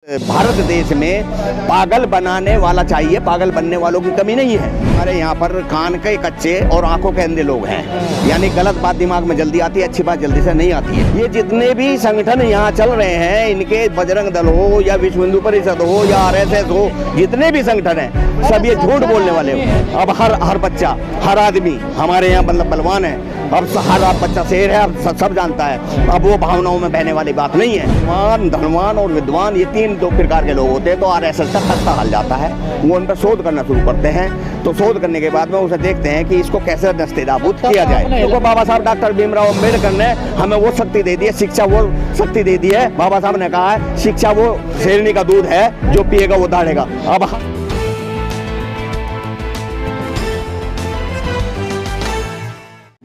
भारत देश में पागल बनाने वाला चाहिए, पागल बनने वालों की कमी नहीं है। हमारे यहाँ पर कान के कच्चे और आंखों के अंधे लोग हैं, यानी गलत बात दिमाग में जल्दी आती है, अच्छी बात जल्दी से नहीं आती है। ये जितने भी संगठन यहाँ चल रहे हैं, इनके बजरंग दल हो या विश्व हिंदू परिषद हो या RSS हो, जितने भी संगठन हैं सब ये झूठ बोलने वाले हो। अब हर बच्चा, हर आदमी हमारे यहाँ मतलब बलवान है, अब हर बच्चा शेर है, अब सब जानता है। अब वो भावनाओं में बहने वाली बात नहीं है। धनवान और विद्वान ये तीन दो प्रकार के लोग होते हैं। तो RSS का खस्ता हाल जाता है, वो उन पर शोध करना शुरू करते हैं। तो शोध करने के बाद में उसे देखते हैं कि इसको कैसे नस्तेदाबूत किया जाए। तो बाबा साहब डॉक्टर भीमराव अम्बेडकर ने हमें वो शक्ति दे दी है, शिक्षा वो शक्ति दे दी है। बाबा साहब ने कहा है शिक्षा वो शेरनी का दूध है, जो पिएगा वो दहाड़ेगा। अब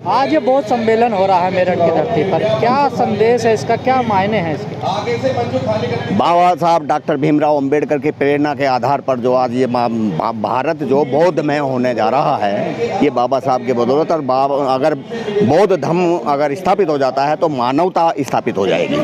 आज ये बहुत सम्मेलन हो रहा है मेरठ की धरती पर, क्या संदेश है इसका, क्या मायने हैं इसके? बाबा साहब डॉक्टर भीमराव अंबेडकर की प्रेरणा के आधार पर जो आज ये भारत जो बौद्धमय होने जा रहा है, ये बाबा साहब के बदौलत। और अगर बौद्ध धर्म अगर स्थापित हो जाता है तो मानवता स्थापित हो जाएगी।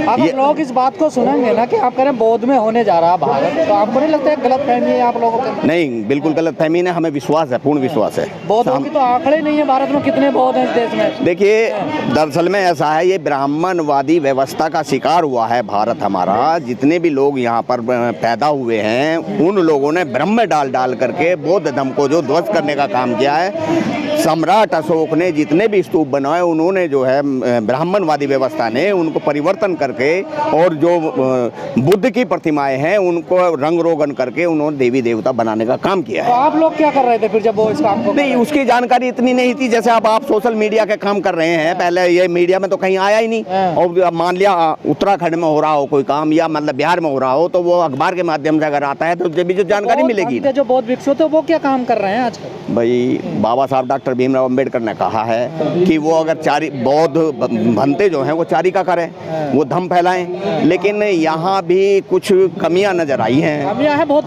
अब लोग इस बात को सुनेंगे ना कि आप कह रहे हैं बौद्ध में होने जा रहा है भारत, तो आपको नहीं लगता है गलत फहमी है आप लोगों को? नहीं, बिल्कुल गलत फहमी नहीं, हमें विश्वास है, पूर्ण विश्वास है। बौद्धों की तो आंकड़े नहीं है भारत में, कितने बौद्ध हैं इस देश में? देखिए, दरअसल में ऐसा है, ये ब्राह्मणवादी व्यवस्था का शिकार हुआ है भारत हमारा। जितने भी लोग यहाँ पर पैदा हुए हैं, उन लोगों ने ब्रह्म में डाल करके बौद्ध धर्म को जो ध्वस्त करने का काम किया है। सम्राट अशोक ने जितने भी स्तूप बनाए, उन्होंने जो है ब्राह्मणवादी व्यवस्था ने उनको परिवर्तन करके, और जो बुद्ध की प्रतिमाएं हैं उनको रंग रोगन करके उन्होंने देवी देवता बनाने का काम किया है। तो आप लोग क्या कर रहे थे फिर जब वो इस काम को? नहीं, उसकी जानकारी इतनी नहीं थी जैसे आप सोशल मीडिया के काम कर रहे हैं। पहले ये मीडिया में तो कहीं आया ही नहीं। और मान लिया उत्तराखंड में हो रहा हो कोई काम, या मतलब बिहार में हो रहा हो, तो वो अखबार के माध्यम से अगर आता है तो भी जो जानकारी मिलेगी। जो बौद्ध भिक्षु थे वो क्या काम कर रहे हैं आज? भाई, बाबा साहब डॉक्टर भीमराव अम्बेडकर ने कहा है कि वो अगर बौद्ध भंते जो हैं वो चारिका करें, वो धम्म फैलाएं। लेकिन यहाँ भी कुछ कमियां नजर आई हैं। कमियां है बहुत।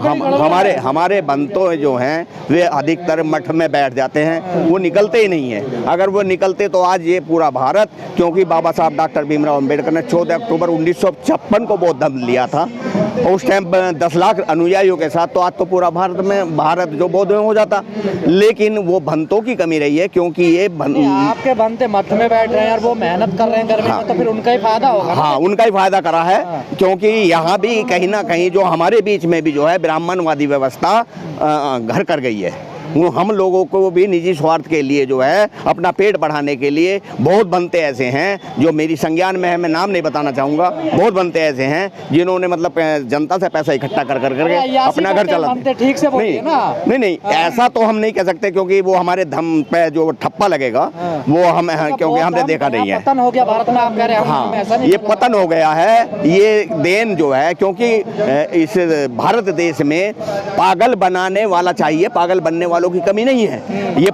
हमारे भंतों जो हैं वे अधिकतर मठ में बैठ जाते हैं, वो निकलते ही नहीं है। अगर वो निकलते तो आज ये पूरा भारत, क्योंकि बाबा साहब डॉक्टर भीमराव अम्बेडकर ने 14 अक्टूबर 1956 को बौद्ध धर्म लिया था, और उस टाइम 10 लाख अनुयायियों के साथ, तो आज तो पूरा भारत जो बौद्ध में हो जाता। लेकिन वो भंतों की कमी रही है, क्योंकि ये आपके भंते मठ में बैठ रहे हैं और वो मेहनत कर रहे हैं गर्मी में, तो फिर उनका ही फायदा होगा। हाँ, उनका ही फायदा करा है। क्योंकि यहाँ भी कहीं ना कहीं जो हमारे बीच में भी जो है ब्राह्मणवादी व्यवस्था घर कर गई है। वो हम लोगों को भी निजी स्वार्थ के लिए जो है, अपना पेट बढ़ाने के लिए बहुत बनते ऐसे हैं जो मेरी संज्ञान में है, मैं नाम नहीं बताना चाहूँगा। बहुत बनते ऐसे हैं जिन्होंने मतलब जनता से पैसा इकट्ठा कर करके अपना घर चलाते। ठीक से बोलिए ना। नहीं, ऐसा तो हम नहीं कह सकते, क्योंकि वो हमारे धर्म पे जो ठप्पा लगेगा वो हम, क्योंकि हमने देखा नहीं है। पतन हो गया भारत में, आप कह रहे हैं? हाँ, ये पतन हो गया है। ये देन जो है, क्योंकि इस भारत देश में पागल बनाने वाला चाहिए, पागल बनने वालों की कमी नहीं है। ये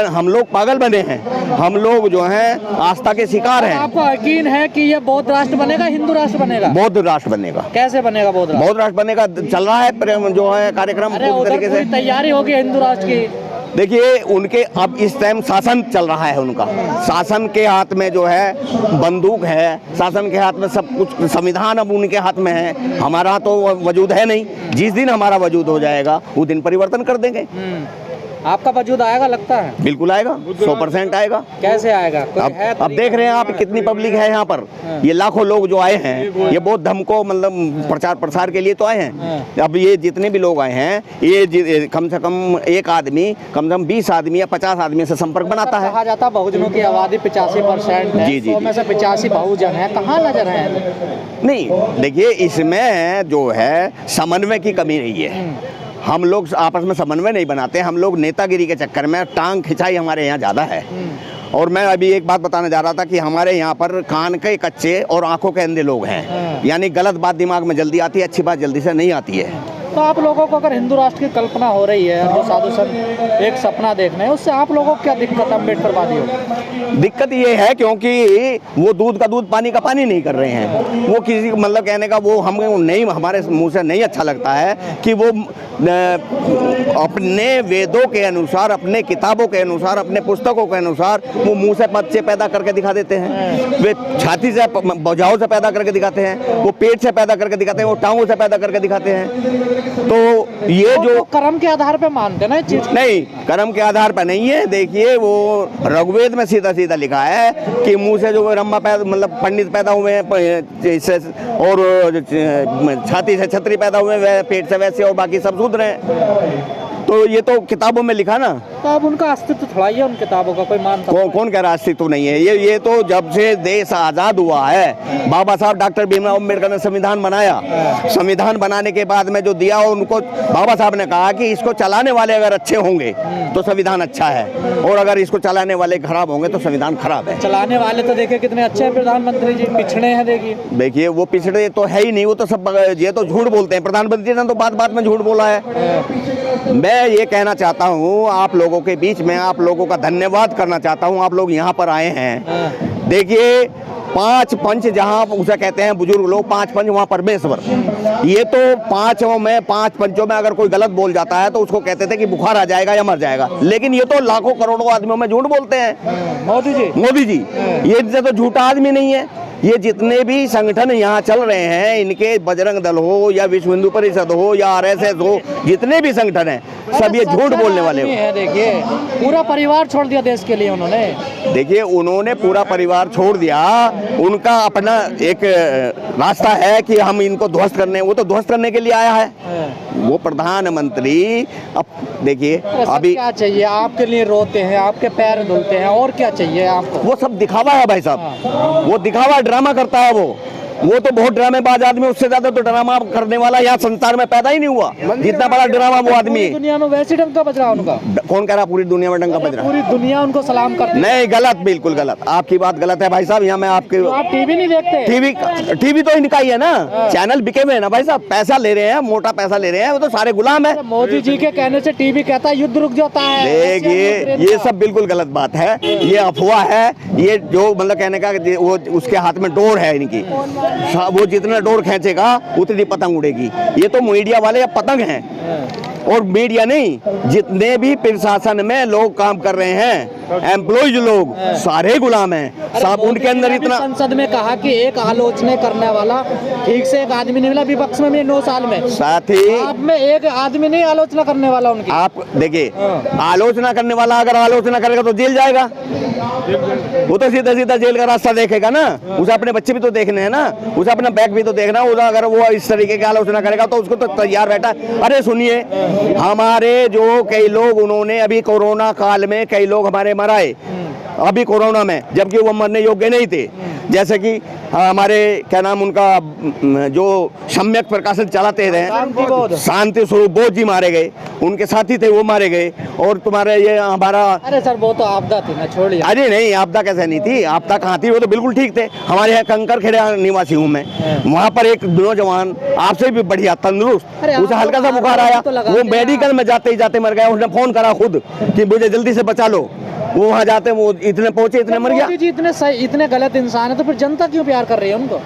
हम लोग पागल बने हैं। हम लोग जो हैं आस्था के शिकार हैं। आपको यकीन है कि ये बौद्ध राष्ट्र बनेगा, हिंदू राष्ट्र बनेगा? बौद्ध राष्ट्र बनेगा। कैसे बनेगा बौद्ध राष्ट्र? बौद्ध राष्ट्र बनेगा, चल रहा है जो है कार्यक्रम पूरी तरीके से। तैयारी होगी हिंदू राष्ट्र की? देखिए, उनके अब इस टाइम शासन चल रहा है उनका। शासन के हाथ में जो है बंदूक है, शासन के हाथ में सब कुछ, संविधान अब उनके हाथ में है। हमारा तो वजूद है नहीं। जिस दिन हमारा वजूद हो जाएगा उस दिन परिवर्तन कर देंगे। आपका वजूद आएगा लगता है? बिल्कुल आएगा, 100% आएगा। कैसे आएगा? अब देख रहे हैं आप कितनी पब्लिक है यहाँ पर। ये लाखों लोग जो आए हैं, ये बौद्ध धर्म को मतलब प्रचार प्रसार के लिए तो आए हैं। अब ये जितने भी लोग आए हैं, ये कम से कम एक आदमी कम से कम 20 आदमी या 50 आदमी से संपर्क बनाता है। कहा जाता है बहुजनों की आबादी 85% है। जी। में से 85 बहुजन है, कहाँ नजर है? नहीं, देखिए, इसमें जो है समन्वय की कमी नहीं है। हम लोग आपस में समन्वय नहीं बनाते। हम लोग नेतागिरी के चक्कर में टांग खिंचाई हमारे यहाँ ज़्यादा है। और मैं अभी एक बात बताने जा रहा था कि हमारे यहाँ पर कान के कच्चे और आंखों के अंधे लोग हैं, यानी गलत बात दिमाग में जल्दी आती है, अच्छी बात जल्दी से नहीं आती है। तो आप लोगों को अगर हिंदू राष्ट्र की कल्पना हो रही है, जो साधु संत एक सपना देख रहे हैं, उससे आप लोगों को क्या दिक्कत अम्बेडकरवादी हो? दिक्कत ये है क्योंकि वो दूध का दूध पानी का पानी नहीं कर रहे हैं। वो किसी मतलब कहने का वो हम नहीं, हमारे मुंह से नहीं अच्छा लगता है कि वो अपने वेदों के अनुसार, अपने किताबों के अनुसार, अपने पुस्तकों के अनुसार वो मुंह से बच्चे पैदा करके दिखा देते हैं, वे छाती से भुजाओं से पैदा करके दिखाते हैं, वो पेट से पैदा करके दिखाते हैं, वो टांगों से पैदा करके दिखाते हैं। तो ये जो कर्म के आधार पे मानते ना चीज, नहीं, कर्म के आधार पर नहीं है। देखिए वो ऋग्वेद में सीधा सीधा लिखा है कि मुंह से जो रम्मा पैदा मतलब पंडित पैदा हुए हैं और छाती से छत्री पैदा हुए हैं, पेट से वैसे, और बाकी सब शूद्र हैं। तो ये तो किताबों में लिखा ना। तो अब उनका अस्तित्व थोड़ा ही है, उन किताबों का कोई मानता कौन कह रहा अस्तित्व नहीं है? ये तो जब से देश आज़ाद हुआ है, बाबा साहब डॉक्टर भीमराव अम्बेडकर ने संविधान बनाया। संविधान बनाने के बाद में जो दिया, उनको बाबा साहब ने कहा कि इसको चलाने वाले अगर अच्छे होंगे तो संविधान अच्छा है, और अगर इसको चलाने वाले खराब होंगे तो संविधान खराब है। चलाने वाले तो देखिए कितने अच्छे हैं प्रधानमंत्री जी, पिछड़े हैं। देखिए वो पिछड़े तो है ही नहीं, वो तो सब ये तो झूठ बोलते हैं। प्रधानमंत्री ने तो बात बात में झूठ बोला है। मैं ये कहना चाहता हूँ आप लोगों के बीच में, आप लोगों का धन्यवाद करना चाहता हूँ। आप लोग यहाँ पर आए हैं। देखिए 5 पंच जहाँ उसे कहते हैं बुजुर्ग लोग, 5 पंच वहाँ परमेश्वर। ये तो 5 पंचों में अगर कोई गलत बोल जाता है तो उसको कहते थे कि बुखार आ जाएगा या मर जाएगा, लेकिन ये तो लाखों करोड़ों आदमियों में झूठ बोलते हैं। मोदी जी ये इनसे तो झूठा आदमी नहीं है। ये जितने भी संगठन यहाँ चल रहे हैं, इनके बजरंग दल हो या विश्व हिंदू परिषद हो या RSS हो, जितने भी संगठन हैं सब ये झूठ बोलने वाले हो। देखिए पूरा परिवार छोड़ दिया देश के लिए उन्होंने। देखिए उन्होंने पूरा परिवार छोड़ दिया, उनका अपना एक रास्ता है कि हम इनको ध्वस्त करने, वो तो ध्वस्त करने के लिए आया है वो प्रधानमंत्री। अब देखिए अभी क्या चाहिए आपके लिए? रोते हैं, आपके पैर धुलते हैं, और क्या चाहिए आपको? वो सब दिखावा है भाई साहब, वो दिखावा ड्रामा करता है वो तो बहुत ड्रामेबाज आदमी। उससे ज्यादा तो ड्रामा करने वाला यहाँ संसार में पैदा ही नहीं हुआ, जितना बड़ा ड्रामा वो आदमी है। दुनिया में वैसे डंका बज रहा है उनका। कौन कह रहा पूरी दुनिया में डंका बज रहा है? पूरी दुनिया उनको सलाम करती है। नहीं, गलत, बिल्कुल गलत। आपकी बात गलत है भाई साहब। यहाँ मैं आपके तो आप टीवी नहीं देखते? टीवी तो इनका ही है ना, चैनल बिके हुए है ना भाई साहब, पैसा ले रहे हैं, मोटा पैसा ले रहे हैं, वो तो सारे गुलाम है। मोदी जी के कहने से टीवी कहता है युद्ध रुक जाता है। देखिए ये सब बिल्कुल गलत बात है, ये अफवाह है। ये जो मतलब कहने का वो उसके हाथ में डोर है इनकी, वो जितना डोर खींचेगा उतनी पतंग उड़ेगी। ये तो मीडिया वाले या पतंग हैं, और मीडिया नहीं, जितने भी प्रशासन में लोग काम कर रहे हैं, एम्प्लॉइज लोग, सारे गुलाम हैं साहब। उनके अंदर इतना, संसद में कहा कि एक आलोचना करने वाला ठीक से एक आदमी नहीं मिला विपक्ष में 9 साल में। साथ ही आप में एक आदमी नहीं आलोचना करने वाला उनकी। आप देखिए आलोचना करने वाला अगर आलोचना करेगा तो जेल जाएगा, वो तो सीधा सीधा जेल का रास्ता देखेगा ना। उसे अपने बच्चे भी तो देखने हैं ना, उसे अपना बैग भी तो देखना। अगर वो इस तरीके की आलोचना करेगा तो उसको तो तैयार बैठा। अरे सुनिए, हमारे जो कई लोग, उन्होंने अभी कोरोना काल में कई लोग हमारे मराए अभी कोरोना में, जबकि वो मरने योग्य नहीं थे। जैसे कि हमारे क्या नाम उनका, जो सम्यक प्रकाशन चलाते थे, शांति स्वरूप बोध जी मारे गए, उनके साथी थे वो मारे गए। और तुम्हारे ये हमारा, अरे सर वो तो आपदा थी ना, छोड़िए। अरे नहीं, आपदा कैसे नहीं थी? आपदा कहाँ थी? वो तो बिल्कुल ठीक थे। हमारे यहाँ कंकर खेड़ा निवासी हूँ मैं, वहाँ पर एक नौजवान आपसे भी बढ़िया तंदुरुस्त, उसे हल्का सा बुखार आया, वो मेडिकल में जाते ही जाते मर गया। उसने फोन करा खुद कि मुझे जल्दी से बचा लो। वो वहाँ जाते, वो इतने पहुंचे, इतने मर गया। मोदी जी इतने गलत इंसान है, तो फिर जनता क्यों प्यार कर रही है उनको?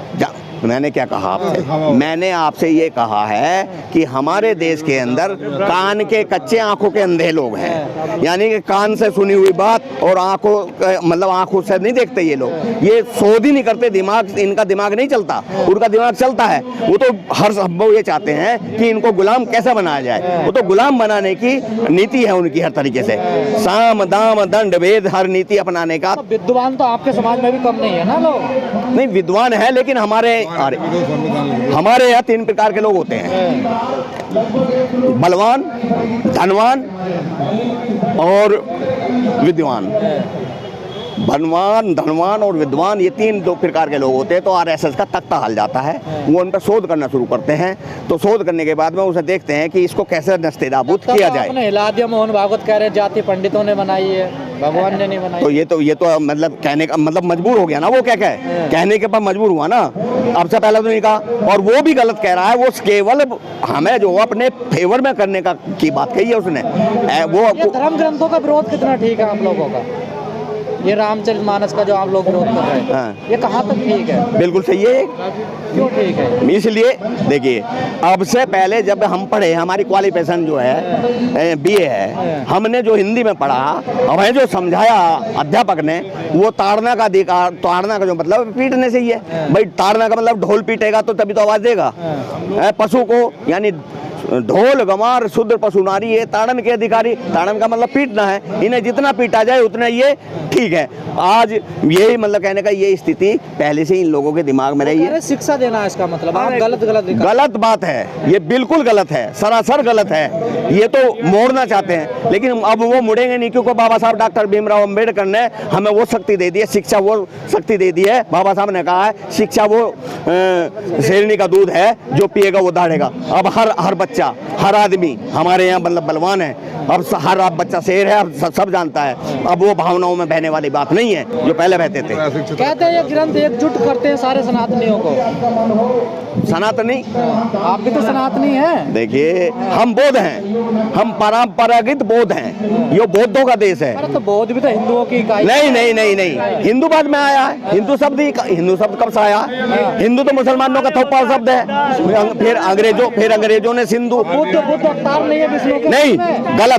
मैंने क्या कहा आपसे? मैंने आपसे ये कहा है कि हमारे देश के अंदर कान के कच्चे आंखों के अंधे लोग हैं, यानी कि कान से सुनी हुई बात और आंखों मतलब आंखों से नहीं देखते ये लोग, ये शोध ही नहीं करते, दिमाग इनका दिमाग नहीं चलता, उनका दिमाग चलता है। वो तो हर संभव ये चाहते हैं कि इनको गुलाम कैसे बनाया जाए, वो तो गुलाम बनाने की नीति है उनकी हर तरीके से, साम दाम दंड भेद हर नीति अपनाने का। विद्वान तो आपके समाज में भी कम नहीं है ना लोग? नहीं, विद्वान है, लेकिन हमारे यहाँ 3 प्रकार के लोग होते हैं, बलवान, धनवान और विद्वान। धनवान धनवान और विद्वान, ये तीन दो प्रकार के लोग होते हैं। तो आरएसएस का तख्ता हल जाता है, वो उन पर शोध करना शुरू करते हैं। तो शोध करने के बाद में उसे देखते हैं कि इसको कैसे नस्तेनाबूद किया जाए। आपने हिला दिया, मोहन भागवत कह रहे जाति पंडितों ने बनाई है, भगवान ने नहीं बनाई। तो ये तो मतलब कहने का मतलब मजबूर हो गया ना, वो क्या कहे, कहने के बाद मजबूर हुआ ना। अब से पहले तो नहीं कहा, और वो भी गलत कह रहा है। वो केवल हमें जो अपने फेवर में करने का की बात कही है उसने। वो ये धर्म ग्रंथों का विरोध कितना ठीक है आप लोगों का? ये रामचरितमानस का जो आप लोग विरोध कर रहे हैं, हाँ। ये कहाँ तक ठीक है? बिल्कुल सही है। क्यों ठीक है? इसलिए देखिए, अब से पहले जब हम पढ़े, हमारी क्वालिफिकेशन जो है बीए है, हमने जो हिंदी में पढ़ा, हमें जो समझाया अध्यापक ने, वो ताड़ना का अधिकार, ताड़ना का जो मतलब पीटने से ही है भाई। ताड़ना का मतलब ढोल पीटेगा तो तभी तो आवाज देगा। पशु को, यानी ढोल गमार शूद्र पशु नारी, ये ताड़न के अधिकारी। ताड़न का मतलब पीटना है, इन्हें जितना पीटा जाए उतना ये ठीक है। आज यही मतलब कहने का ये स्थिति पहले से इन लोगों के दिमाग में रही है। शिक्षा देना इसका मतलब आप गलत गलत बात है, ये बिल्कुल गलत है, सरासर गलत है। ये तो मोड़ना चाहते हैं, लेकिन अब वो मुड़ेंगे नहीं, क्योंकि बाबा साहब डॉक्टर भीमराव अंबेडकर ने हमें वो शक्ति दे दी है, शिक्षा वो शक्ति दे दी है। बाबा साहब ने कहा है शिक्षा वो शेरनी का दूध है, जो पिएगा वो दाढ़ेगा। अब हर बच्चा, हर आदमी हमारे यहाँ मतलब बलवान है। अब हर बच्चा शेर है, अब सब जानता है। अब वो भावनाओं में बहने वाली बात नहीं है जो पहले बहते थे। कहते हैं ये ग्रंथ एकजुट करते हैं सारे सनातनियों को। सनातनी, आप भी तो सनातनी हैं। देखिए, हम बौद्ध हैं, हम परंपरागत बौद्ध हैं। ये बौद्धों का देश है। अरे तो बौद्ध भी तो हिंदुओं की इकाई। नहीं, हिंदू बाद में आया है। हिंदू शब्द कब से आया? हिंदू तो मुसलमानों का थोपा शब्द है। फिर अंग्रेजों ने सिंधु। बुद्ध अवतार नहीं है विष्णु के? नहीं, गलत।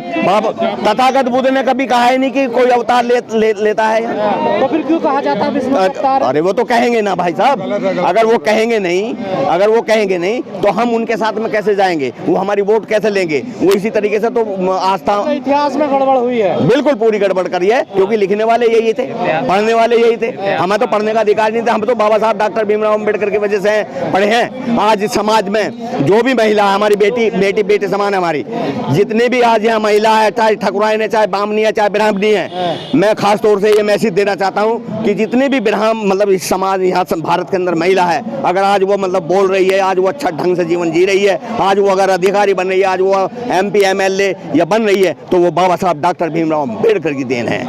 तथागत बुद्ध ने कभी कहा ही नहीं कि कोई अवतार लेता है। तो फिर क्यों कहा जाता है विष्णु अवतार? अरे वो तो कहेंगे ना भाई साहब। अगर वो कहेंगे नहीं तो हम उनके साथ में कैसे जाएंगे? वो हमारी वोट कैसे लेंगे? वो इसी तरीके से तो आस्था, इतिहास में गड़बड़ हुई है। बिल्कुल पूरी गड़बड़ करी है, क्योंकि लिखने वाले यही थे, पढ़ने वाले यही थे। हमें तो पढ़ने का अधिकार नहीं था। हम तो बाबा साहब डॉक्टर भीमराव अंबेडकर की वजह से पढ़े हैं। आज समाज में जो भी महिला है, हमारी बेटी समान है हमारी, जितने भी आज यहाँ महिला है, चाहे ठकुराइन है, चाहे बामनी है, चाहे ब्राह्मणी है, मैं खास तौर से ये मैसेज देना चाहता हूँ कि जितने भी ब्राह्मण मतलब इस समाज यहाँ भारत के अंदर महिला है, अगर आज वो मतलब बोल रही है, आज वो अच्छा ढंग से जीवन जी रही है, आज वो अगर अधिकारी बन रही है, आज वो MP MLA या बन रही है, तो वो बाबा साहब डॉक्टर भीमराव अंबेडकर की देन है।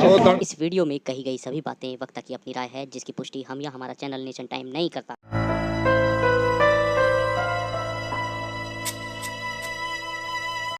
इस वीडियो में कही गई सभी बातें वक्ता की अपनी राय है, जिसकी पुष्टि हम या हमारा चैनल नेशन टाइम नहीं करता।